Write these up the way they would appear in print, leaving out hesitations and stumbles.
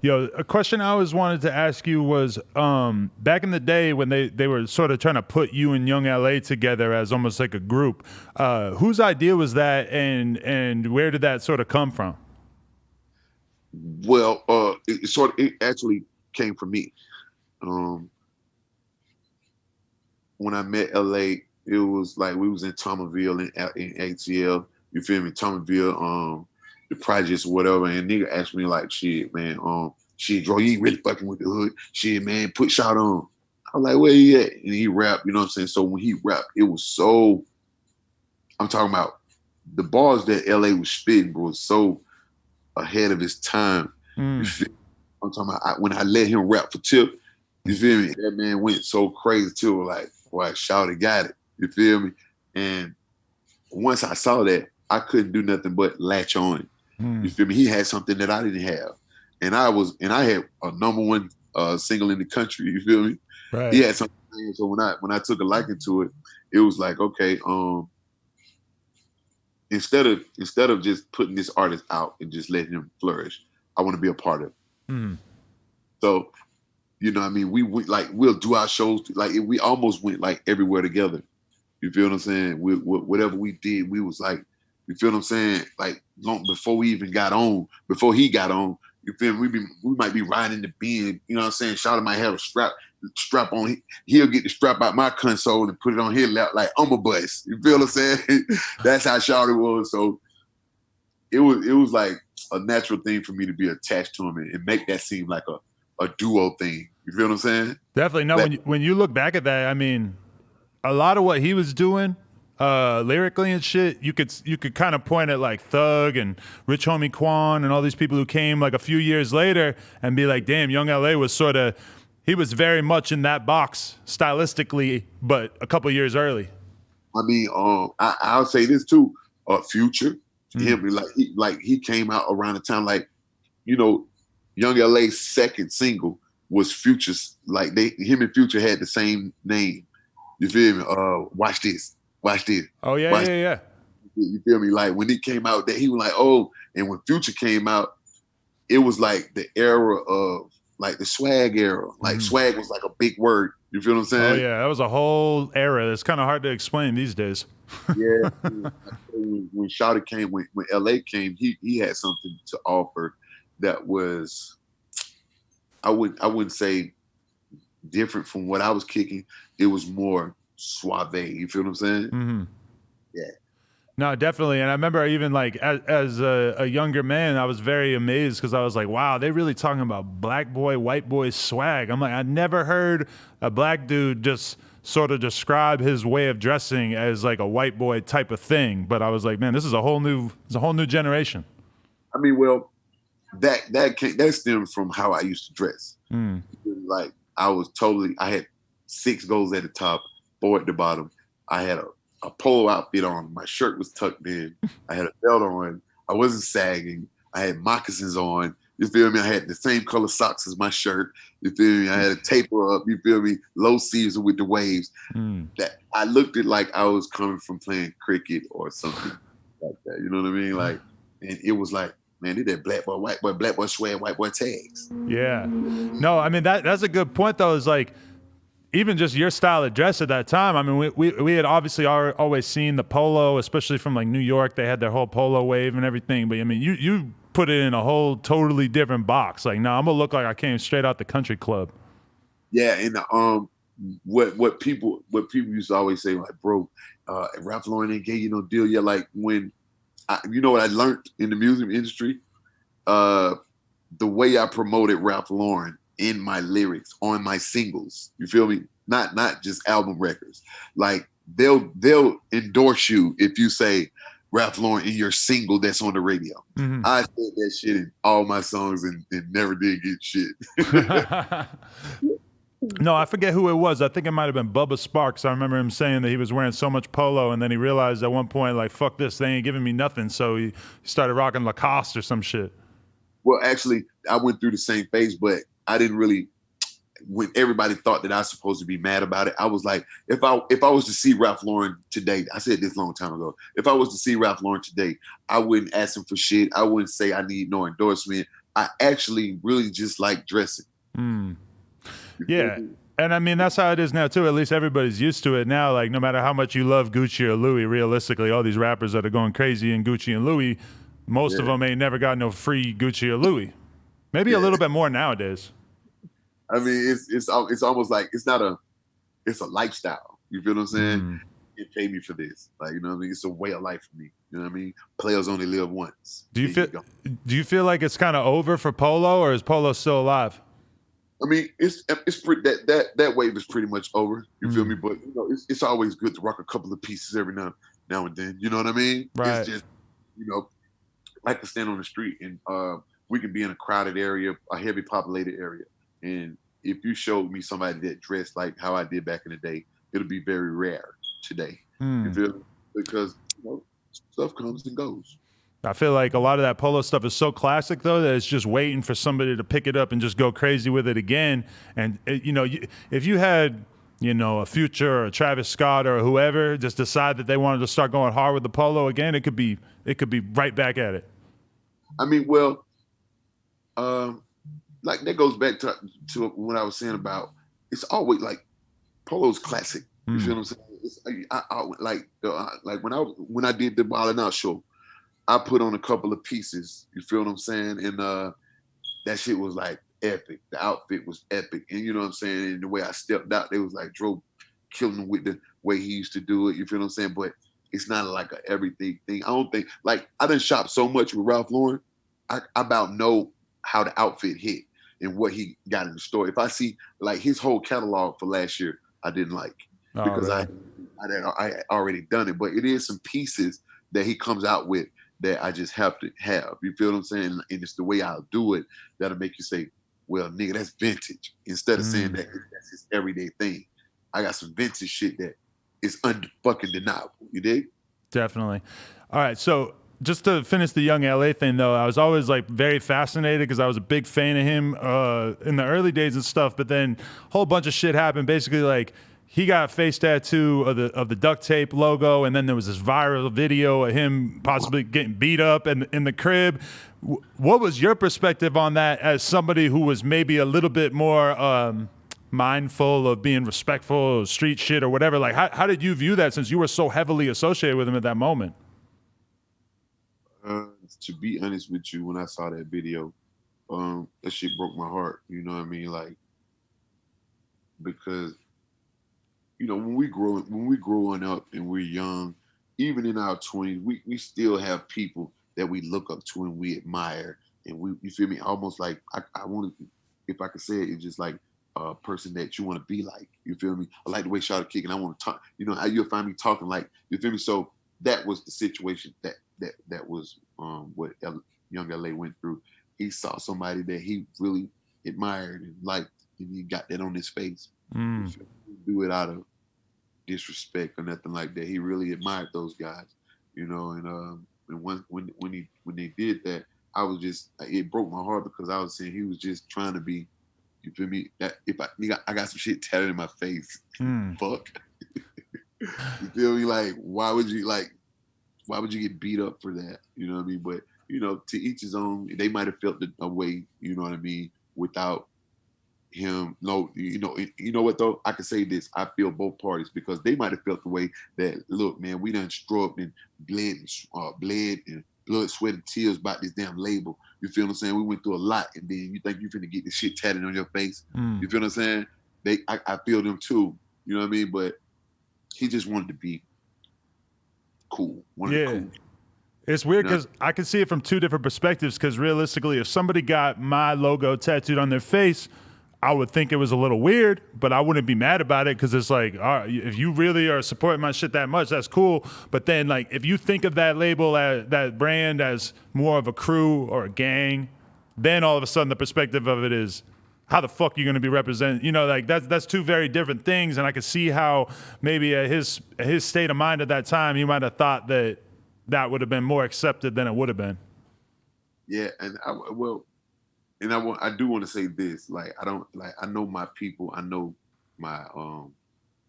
Yo, a question I always wanted to ask you was, back in the day when they were sort of trying to put you and Young LA together as almost like a group, whose idea was that, and where did that sort of come from? Well, it actually came from me. Um, when I met LA, it was like we was in Thomasville in ATL. You feel me? Thomasville, the projects or whatever. And nigga asked me like, shit, man, shit, bro, you ain't really fucking with the hood. Shit, man, put shot on. I was like, where he at? And he rapped, you know what I'm saying? So when he rapped, it was so, I'm talking about the bars that LA was spitting, bro, was so ahead of his time. You Mm. feel me? I'm talking about when I let him rap for Tip, you feel me? That man went so crazy too, like, boy, Shawty got it. You feel me? And once I saw that, I couldn't do nothing but latch on. You Mm. feel me? He had something that I didn't have. I had a number one single in the country, you feel me? He Right. had something. So when I took a liking to it, it was like, okay, instead of just putting this artist out and just letting him flourish, I want to be a part of it. Mm. So, you know what I mean? We went like we'll do our shows like we almost went like everywhere together. You feel what I'm saying? Whatever we did, we was like, you feel what I'm saying? Like long before we even got on, before he got on, you feel me? We might be riding the bin, you know what I'm saying? Shawty might have a strap on. He'll get the strap out my console and put it on his lap like I'm a bus. You feel what I'm saying? That's how Shawty was. So it was like a natural thing for me to be attached to him and make that seem like a duo thing. You feel what I'm saying? Definitely. No, That, when you look back at that, I mean, a lot of what he was doing lyrically and shit, you could kind of point at like Thug and Rich Homie Quan and all these people who came like a few years later and be like, damn, Young LA was sort of, he was very much in that box stylistically, but a couple years early. I mean, I'll say this too. Future, Mm. him like he came out around the time like you know, Young LA's second single was Future's. Like him and Future had the same name. You feel me? Watch this, Oh yeah, watch. yeah, yeah. You feel me? Like when it came out, that he was like, oh, and when Future came out, it was like the era of like the swag era. Like Hmm. swag was like a big word. You feel what I'm Oh saying? yeah, that was a whole era. It's kind of hard to explain these days. Yeah. When Shawty came, when LA came, he had something to offer that was I wouldn't say different from what I was kicking. It was more suave. You feel what I'm saying? Hmm. Yeah. No, definitely. And I remember even like as a younger man, I was very amazed because I was like, wow, they really talking about black boy, white boy swag. I'm like, I never heard a black dude just sort of describe his way of dressing as like a white boy type of thing. But I was like, man, this is it's a whole new generation. I mean, well, that stemmed from how I used to dress. Mm. Like I had six goals at the top, four at the bottom. I had a polo outfit on. My shirt was tucked in. I had a belt on. I wasn't sagging. I had moccasins on. You feel me? I had the same color socks as my shirt. You feel me? I had a taper up. You feel me? Low season with the waves. Mm. That I looked at like I was coming from playing cricket or something like that. You know what I mean? Like, and it was like, man, they did black boy, white boy, black boy swag, white boy tags. Yeah. No, I mean that's a good point though. Is like even just your style of dress at that time. I mean, we had obviously always seen the polo, especially from like New York. They had their whole polo wave and everything. But I mean, you put it in a whole totally different box. Like, now I'm gonna look like I came straight out the country club. Yeah, and what people used to always say like, bro, Ralph Lauren ain't gave you no deal. Yeah, like when you know what I learned in the music industry, uh, the way I promoted Ralph Lauren in my lyrics on my singles. You feel me? Not just album records. Like they'll endorse you if you say Ralph Lauren in your single that's on the radio. Hmm. I said that shit in all my songs and never did get shit. No, I forget who it was. I think it might have been Bubba Sparks. I remember him saying that he was wearing so much polo, and then he realized at one point, like, fuck this, they ain't giving me nothing. So he started rocking Lacoste or some shit. Well, actually, I went through the same phase, but I didn't really. When everybody thought that I was supposed to be mad about it, I was like, if I was to see Ralph Lauren today, I said this a long time ago. If I was to see Ralph Lauren today, I wouldn't ask him for shit. I wouldn't say I need no endorsement. I actually really just like dressing. Mm. You feel Yeah. me? And I mean, that's how it is now, too. At least everybody's used to it now. Like, no matter how much you love Gucci or Louis, realistically, all these rappers that are going crazy in Gucci and Louis, most of Yeah, them ain't never got no free Gucci or Louis. Maybe a yeah. little bit more nowadays. I mean, it's almost like it's a lifestyle. You feel what I'm saying? Mm. You pay me for this, like you know what I mean. It's a way of life for me. You know what I mean? Players only live once. Do you There you feel go. do you feel like it's kind of over for Polo, or is Polo still alive? I mean, it's pretty that wave is pretty much over. You feel me? Mm. But it's always good to rock a couple of pieces every now and then. You know what I mean? It's Right. just you know, like to stand on the street and we can be in a crowded area, a heavy populated area, and if you showed me somebody that dressed like how I did back in the day, it'll be very rare today. You Mm. feel me? Because stuff comes and goes. I feel like a lot of that Polo stuff is so classic, though, that it's just waiting for somebody to pick it up and just go crazy with it again. And if you had, a Future or a Travis Scott or whoever just decide that they wanted to start going hard with the Polo again, it could be right back at it. I mean, well, um, like that goes back to what I was saying about it's always like Polo's classic. You feel Mm. what I'm saying? It's, like when I did the Ballin' Out show, I put on a couple of pieces. You feel what I'm saying? And that shit was like epic. The outfit was epic, and you know what I'm saying. And the way I stepped out, they was like Dro killing him with the way he used to do it. You feel what I'm saying? But it's not like a everything thing. I don't think like I done shop so much with Ralph Lauren. I about know how the outfit hit and what he got in the store. If I see like his whole catalog for last year, I didn't like Oh, because really? I had already done it. But it is some pieces that he comes out with that I just have to have. You feel what I'm saying? And it's the way I'll do it that'll make you say, well, nigga, that's vintage. Instead of saying Mm. that that's his everyday thing. I got some vintage shit that is unfucking deniable. You dig? Definitely. All right. So just to finish the Young LA thing, though, I was always like very fascinated because I was a big fan of him in the early days and stuff. But then a whole bunch of shit happened. Basically, like he got a face tattoo of the Duct Tape logo, and then there was this viral video of him possibly getting beat up in the crib. What was your perspective on that as somebody who was maybe a little bit more mindful of being respectful of street shit or whatever? Like, how did you view that since you were so heavily associated with him at that moment? To be honest with you, when I saw that video, that shit broke my heart. You know what I mean? Like because when we growing up and we're young, even in our 20s, we still have people that we look up to and we admire, and we you feel me? Almost like I want to, if I could say it, it's just like a person that you want to be like. You feel me? I like the way Shawty kick, and I want to talk. You know how you'll find me talking like you feel me? So that was the situation that was young LA went through. He saw somebody that he really admired and liked, and he got that on his face. You Mm. feel me? He didn't do it out of disrespect or nothing like that. He really admired those guys, and when they did that, I was just it broke my heart because I was saying he was just trying to be. You feel me? That if I got some shit tatted in my face, Mm. fuck. You feel me? Like why would you get beat up for that? You know what I mean? But to each his own. They might have felt a way. You know what I mean? Without him. No, you know what though? I can say this. I feel both parties because they might have felt the way that look, man, we done struggled and bled and blood, sweat, and tears about this damn label. You feel what I'm saying? We went through a lot, and then you think you finna get this shit tatted on your face. Mm. You feel what I'm saying? I feel them too. You know what I mean? But he just wanted to be cool. Wanted to Yeah. cool. It's weird You know? because I can see it from two different perspectives. Because realistically, if somebody got my logo tattooed on their face, I would think it was a little weird, but I wouldn't be mad about it because it's like, all right, if you really are supporting my shit that much, that's cool. But then, like, if you think of that label, as that brand as more of a crew or a gang, then all of a sudden the perspective of it is, how the fuck are you going to be represented? Like that's two very different things. And I could see how maybe at his state of mind at that time, he might have thought that would have been more accepted than it would have been. Yeah, and I do want to say this. Like I don't like I know my people. I know my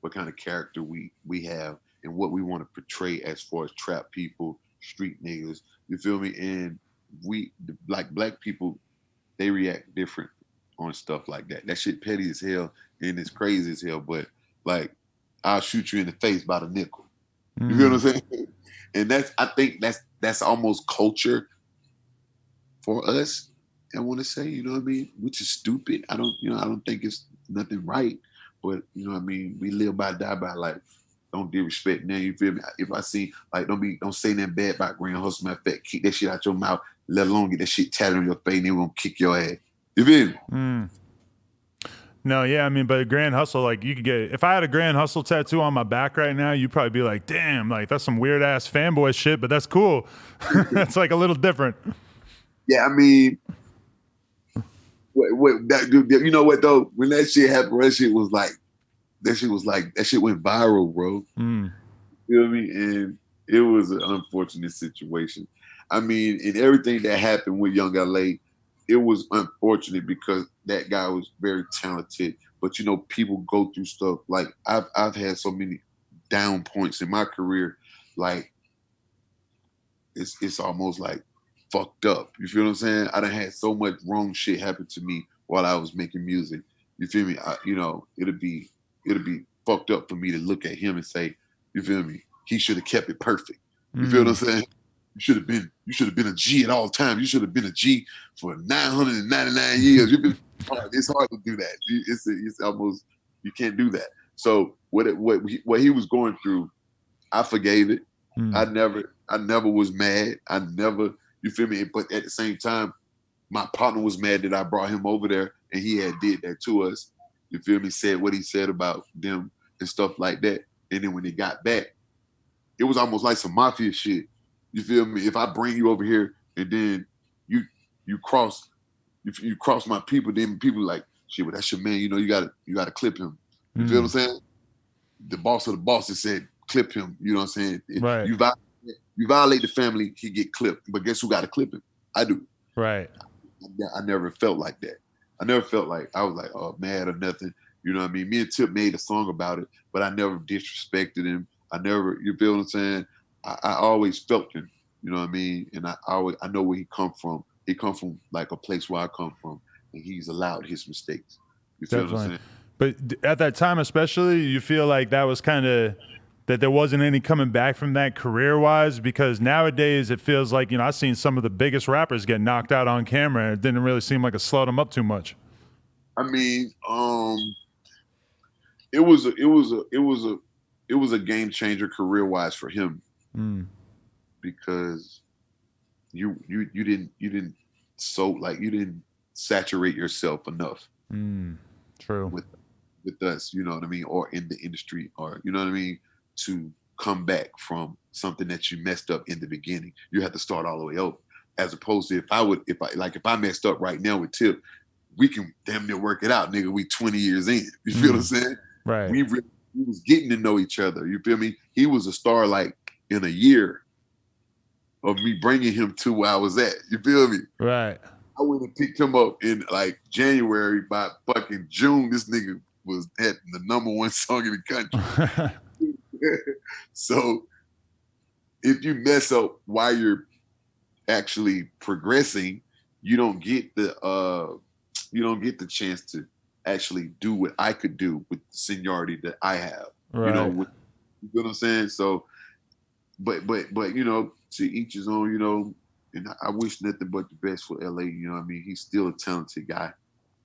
what kind of character we have and what we want to portray as far as trap people, street niggas. You feel me? And we like black people. they react different on stuff like that. That shit petty as hell and it's crazy as hell. But like, I'll shoot you in the face by the nickel. You feel what I'm saying? And I think that's almost culture for us. I want to say, you know what I mean, which is stupid. I don't think it's nothing right. But you know what I mean, we live by, die by. Like, don't disrespect now. You feel me? If I see like, don't say nothing bad about Grand Hustle. Matter of fact, keep that shit out your mouth. Let alone get that shit tatted on your face, and they won't kick your ass. You feel me? No, yeah, I mean, but Grand Hustle, like, you could get, if I had a Grand Hustle tattoo on my back right now, you'd probably be like, damn, like, that's some weird ass fanboy shit, but that's cool. That's like a little different. Yeah, I mean, you know what though? When that shit happened, that shit went viral, bro. You know what I mean? And it was an unfortunate situation. I mean, and everything that happened with Young LA, it was unfortunate because that guy was very talented. But you know, people go through stuff. Like I've had so many down points in my career. Like it's almost like fucked up. You feel what I'm saying? I done had so much wrong shit happen to me while I was making music. You feel me? It'll be fucked up for me to look at him and say, you feel me? He should have kept it perfect. You feel what I'm saying? You should have been a G at all times. You should have been a G for 999 years. It's hard to do that. It's almost, you can't do that. So what he was going through, I forgave it. I never was mad. You feel me? But at the same time, my partner was mad that I brought him over there and he had did that to us. You feel me? Said what he said about them and stuff like that. And then when they got back, it was almost like some mafia shit. You feel me? If I bring you over here and then you cross my people, then people like, shit, well, that's your man. You know, you gotta clip him. You feel what I'm saying? The boss of the bosses said, clip him. You know what I'm saying? Right. You violate the family, he get clipped. But guess who got to clip him? I do. Right. I never felt like that. I never felt like I was like, oh, mad or nothing. You know what I mean? Me and Tip made a song about it, but I never disrespected him. You feel what I'm saying? I always felt him, you know what I mean? And I know where he come from. He come from like a place where I come from, and he's allowed his mistakes. You feel what I'm saying? But at that time especially, you feel like that was kind of, that there wasn't any coming back from that career-wise? Because nowadays it feels like, you know, I've seen some of the biggest rappers get knocked out on camera, and it didn't really seem like it slowed them up too much. I mean, it was a game changer career-wise for him, because you didn't saturate yourself enough. True. With us, you know what I mean, or in the industry, or you know what I mean, to come back from something that you messed up in the beginning. You have to start all the way over. As opposed to if I messed up right now with Tip, we can damn near work it out, nigga. We 20 years in. You feel what I'm saying? Right. We was getting to know each other. You feel me? He was a star like in a year of me bringing him to where I was at. You feel me? Right. I went and picked him up in like January. By fucking June, this nigga was at the #1 song in the country. So if you mess up while you're actually progressing, you don't get the chance to actually do what I could do with the seniority that I have. Right. You know what I'm saying? So, but you know, to each his own. You know, and I wish nothing but the best for LA. You know what I mean? He's still a talented guy.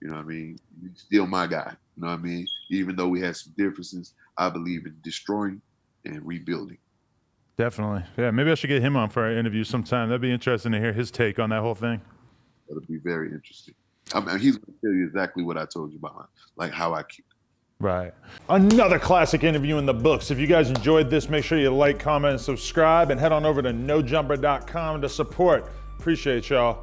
You know what I mean? He's still my guy. You know what I mean? Even though we had some differences, I believe in destroying and rebuilding. Definitely. Yeah, maybe I should get him on for our interview sometime. That'd be interesting to hear his take on that whole thing. That'll be very interesting. I mean, he's going to tell you exactly what I told you about, like how I keep it. Right. Another classic interview in the books. If you guys enjoyed this, make sure you like, comment, and subscribe, and head on over to nojumper.com to support. Appreciate y'all.